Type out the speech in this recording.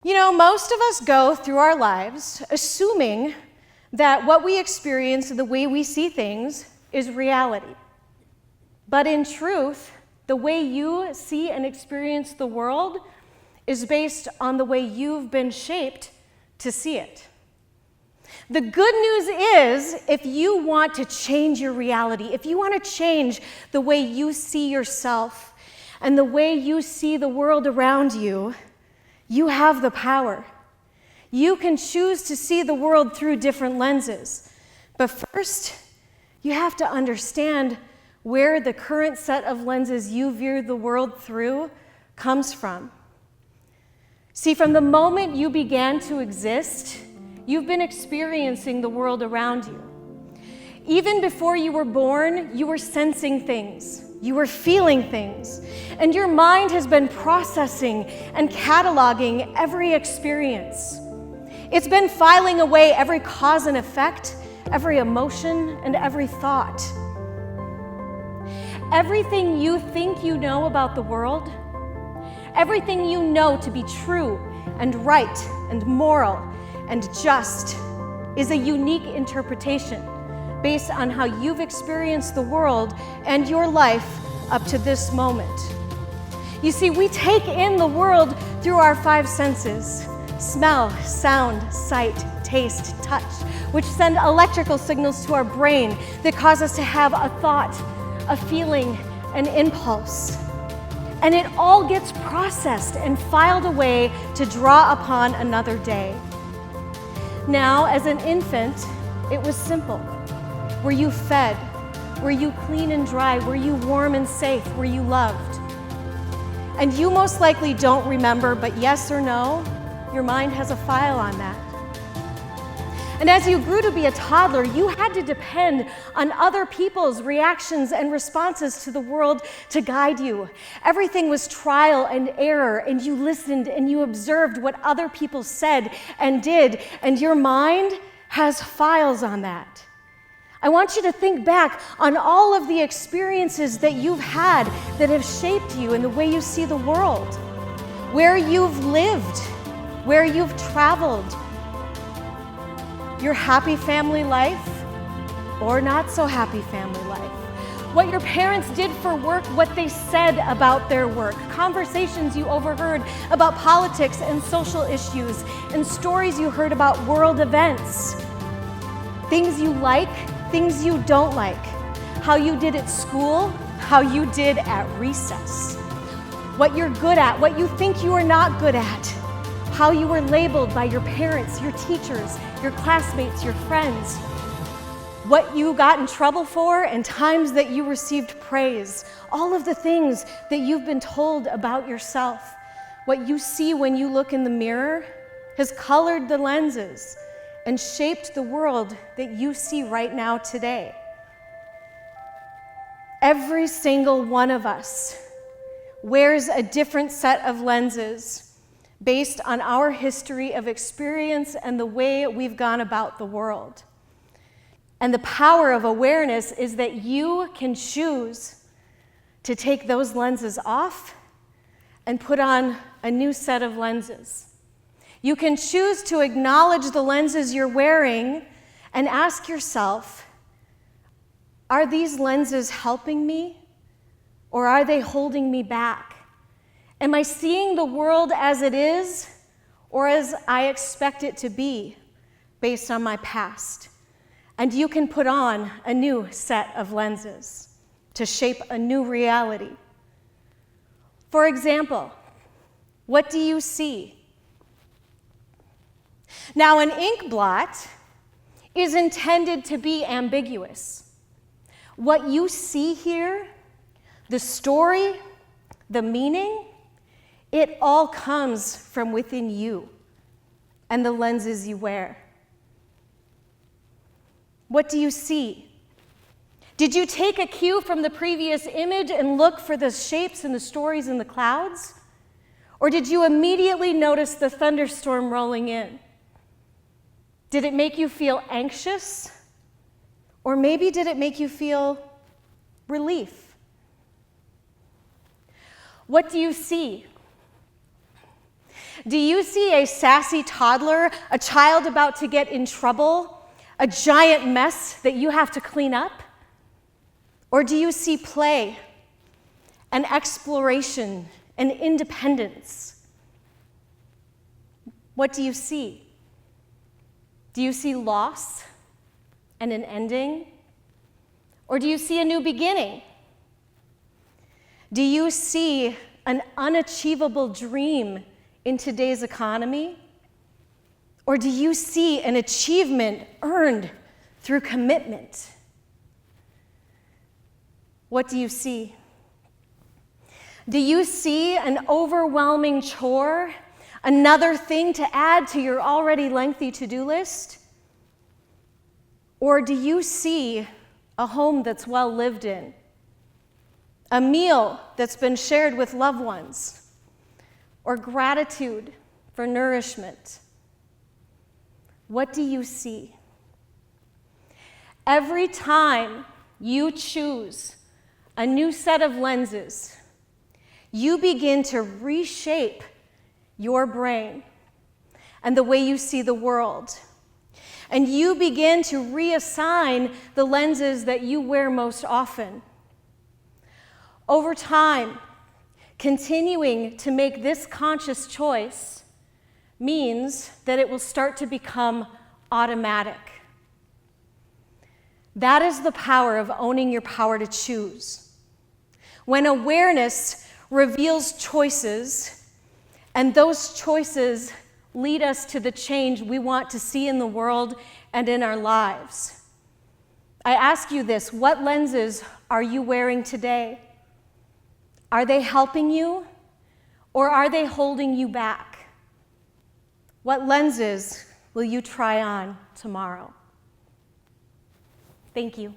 You know, most of us go through our lives assuming that what we experience and the way we see things is reality. But in truth, the way you see and experience the world is based on the way you've been shaped to see it. The good news is, if you want to change your reality, if you want to change the way you see yourself and the way you see the world around you, you have the power. You can choose to see the world through different lenses. But first, you have to understand where the current set of lenses you view the world through comes from. See, from the moment you began to exist, you've been experiencing the world around you. Even before you were born, you were sensing things. You were feeling things. And your mind has been processing and cataloging every experience. It's been filing away every cause and effect, every emotion, and every thought. Everything you think you know about the world, everything you know to be true and right and moral and just, is a unique interpretation based on how you've experienced the world and your life up to this moment. You see, we take in the world through our five senses: smell, sound, sight, taste, touch, which send electrical signals to our brain that cause us to have a thought, a feeling, an impulse. And it all gets processed and filed away to draw upon another day. Now, as an infant, it was simple. Were you fed? Were you clean and dry? Were you warm and safe? Were you loved? And you most likely don't remember, but yes or no, your mind has a file on that. And as you grew to be a toddler, you had to depend on other people's reactions and responses to the world to guide you. Everything was trial and error, and you listened and you observed what other people said and did, and your mind has files on that. I want you to think back on all of the experiences that you've had that have shaped you in the way you see the world, where you've lived, where you've traveled, your happy family life or not so happy family life, what your parents did for work, what they said about their work, conversations you overheard about politics and social issues, and stories you heard about world events, things you like, things you don't like, how you did at school, how you did at recess, what you're good at, what you think you are not good at, how you were labeled by your parents, your teachers, your classmates, your friends, what you got in trouble for, and times that you received praise, all of the things that you've been told about yourself. What you see when you look in the mirror has colored the lenses and shaped the world that you see right now today. Every single one of us wears a different set of lenses based on our history of experience and the way we've gone about the world. And the power of awareness is that you can choose to take those lenses off and put on a new set of lenses. You can choose to acknowledge the lenses you're wearing and ask yourself, are these lenses helping me or are they holding me back? Am I seeing the world as it is or as I expect it to be based on my past? And you can put on a new set of lenses to shape a new reality. For example, what do you see? Now, an ink blot is intended to be ambiguous. What you see here, the story, the meaning, it all comes from within you and the lenses you wear. What do you see? Did you take a cue from the previous image and look for the shapes and the stories in the clouds? Or did you immediately notice the thunderstorm rolling in? Did it make you feel anxious? Or maybe did it make you feel relief? What do you see? Do you see a sassy toddler, a child about to get in trouble, a giant mess that you have to clean up? Or do you see play and exploration and independence? What do you see? Do you see loss and an ending? Or do you see a new beginning? Do you see an unachievable dream in today's economy? Or do you see an achievement earned through commitment? What do you see? Do you see an overwhelming chore, another thing to add to your already lengthy to-do list? Or do you see a home that's well lived in, a meal that's been shared with loved ones, or gratitude for nourishment? What do you see? Every time you choose a new set of lenses, you begin to reshape your brain and the way you see the world. And you begin to reassign the lenses that you wear most often. Over time, continuing to make this conscious choice means that it will start to become automatic. That is the power of owning your power to choose. When awareness reveals choices, and those choices lead us to the change we want to see in the world and in our lives. I ask you this: what lenses are you wearing today? Are they helping you, or are they holding you back? What lenses will you try on tomorrow? Thank you.